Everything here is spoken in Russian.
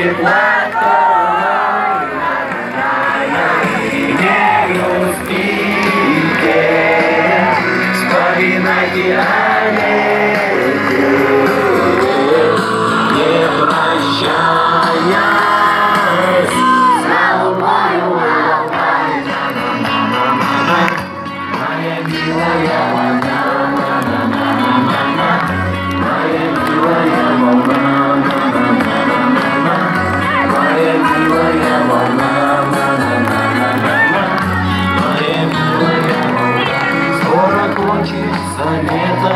теплотой. Не грустите, вспоминайте Америку, не прощаясь с волною волной. Моя милая волна, моя милая волна, моя милая волна, моя милая волна. Скоро кончится лето.